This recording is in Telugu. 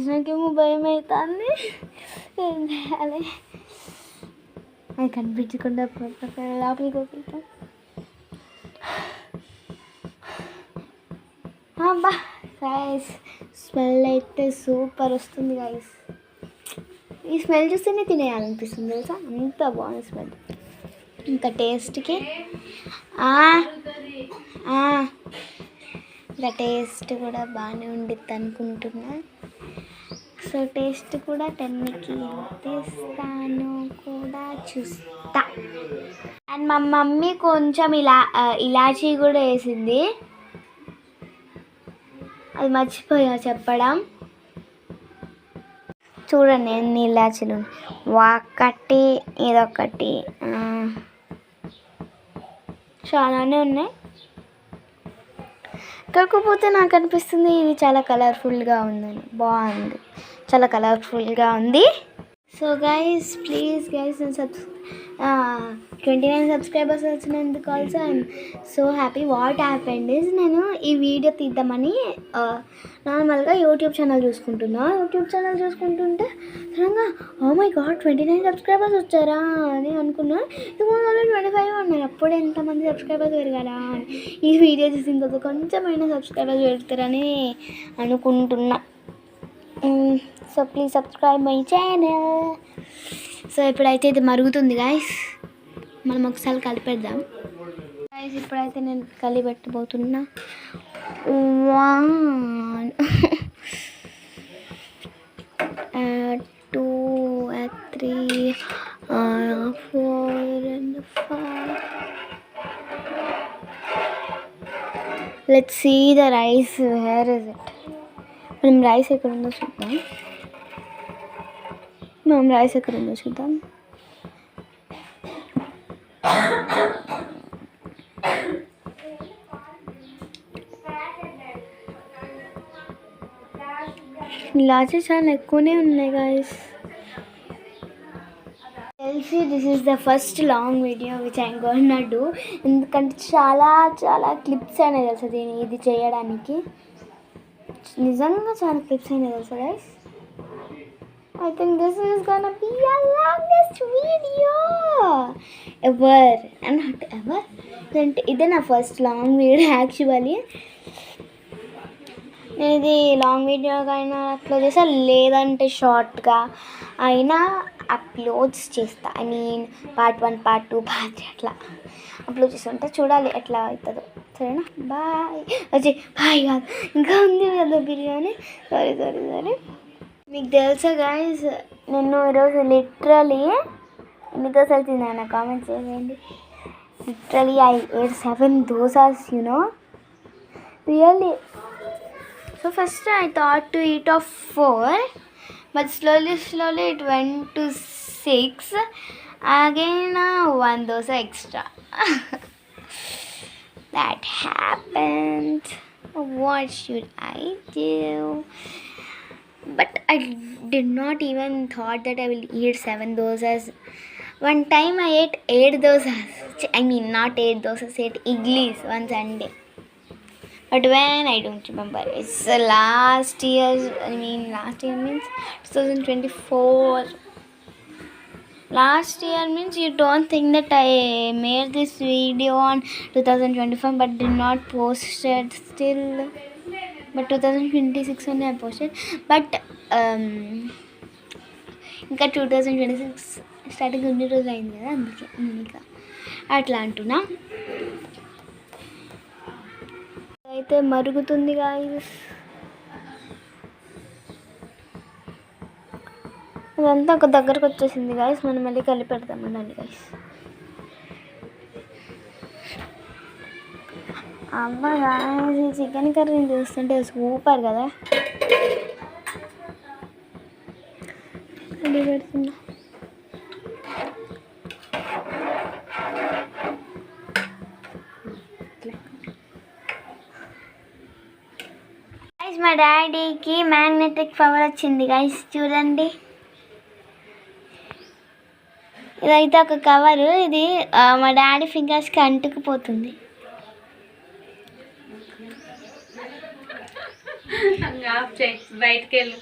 నాకేమో భయం అవుతుంది. ఏం చేయాలి? అది కనిపించకుండా లోపలికి పోతాం. అబ్బా గైస్, స్మెల్ అయితే సూపర్ వస్తుంది గైస్. ఈ స్మెల్ చూస్తేనే తినేయాలనిపిస్తుంది తెలుసా, అంత బాగుంది స్మెల్. ఇంకా టేస్ట్కి ఇంకా టేస్ట్ కూడా బాగానే ఉండిద్ది అనుకుంటున్నా. సో టేస్ట్ కూడా 10కి తీస్తాను కూడా చూస్తా. అండ్ మా మమ్మీ కొంచెం ఇలాచీ కూడా వేసింది, అది మర్చిపోయా చెప్పడం. చూడండి ఎన్ని ఇలాచీలు, ఒకటి ఇదొకటి, చాలానే ఉన్నాయి. కాకపోతే నాకు అనిపిస్తుంది ఇది చాలా కలర్ఫుల్గా ఉందని. బాగుంది, చాలా కలర్ఫుల్గా ఉంది. So guys please guys, 29 subscribers వచ్చినందుకు also I'm so happy. What happened is, నేను ఈ వీడియో తీద్దామని నార్మల్గా యూట్యూబ్ ఛానల్ చూసుకుంటుంటే సడన్గా ఓ మై గాడ్ 29 సబ్స్క్రైబర్స్ వచ్చారా అని అనుకున్నా. ఇప్పుడు 25 ఉన్నారు. అప్పుడే ఎంతమంది సబ్స్క్రైబర్స్ పెరగాలా అని ఈ వీడియో చూసిన తర్వాత కొంచెమైనా సబ్స్క్రైబర్స్ పెడతారని అనుకుంటున్నా. So please subscribe my channel. So ఇప్పుడైతే ఇది మరుగుతుంది గైస్, మనం ఒకసారి కలిపేద్దాం గైస్. ఇప్పుడైతే నేను కలిపెట్టబోతున్నా. 1 2 3 4 and 5. Let's see the rice. Where is it? మనం రైస్ ఎక్కడ ఉందో చూద్దాం. ఇలాచీ చాలా ఎక్కువనే ఉన్నాయి గాయస్. తెలిసి this is the first long video which I'm gonna do. ఎందుకంటే చాలా క్లిప్స్ అయినాయి తెలుసా ఇది చేయడానికి. నిజంగా చాలా క్లిప్స్ అయినాయి తెలుసా guys. I think this is gonna be the longest video ever. And not ever. ఇదే నా ఫస్ట్ లాంగ్ వీడియో యాక్చువల్లీ. నేను ఇది లాంగ్ వీడియోగా అయినా అప్లోడ్ చేస్తా, లేదంటే షార్ట్గా అయినా అప్లోడ్స్ చేస్తా. I mean part 1, part 2, part 3 అట్లా అప్లోడ్ చేస్తుంటే చూడాలి ఎట్లా అవుతుందో. సరేనా, బాయ్. బాయ్ కాదు, ఇంకా ఉంది కదా బిర్యానీ. సారీ. మీకు తెలుసా గైస్, నేను ఈరోజు లిటరలీ ఎన్ని దోశలు తిన్నాను కామెంట్ చేయండి. Literally I ate 7 dosas, really. So first I thought to eat of 4, but slowly it went to 6. Again 1 dosa extra. That happened. What should I do? But I did not even thought that I will eat 7 dosas. One time I ate 8 dosas. I mean not 8 dosas, 8 idlis one Sunday. But when, I don't remember. It's last year means 2024. Last year means you don't think that I made this video on 2025 but did not post it still. But 2026 only I posted. But ఇంకా 2026 స్టార్టింగ్ 2 రోజులు అయింది కదా, అందుకే ఇంకా అట్లా అంటున్నా. అయితే మరుగుతుంది గాయస్. అదంతా ఒక దగ్గరకు వచ్చేసింది గాయస్. మనం మళ్ళీ కలిపి పెడతామండి గాయస్. అబ్బా గాయస్, ఈ చికెన్ కర్రీని చూస్తుంటే సూపర్ కదా. అది పెడుతున్నా. గైస్ మా డాడీకి మ్యాగ్నెటిక్ పవర్ వచ్చింది గైస్, చూడండి. ఇదైతే ఒక కవరు, ఇది మా డాడీ ఫింగర్స్కి అంటుకుపోతుంది. బయటకెళ్ళు.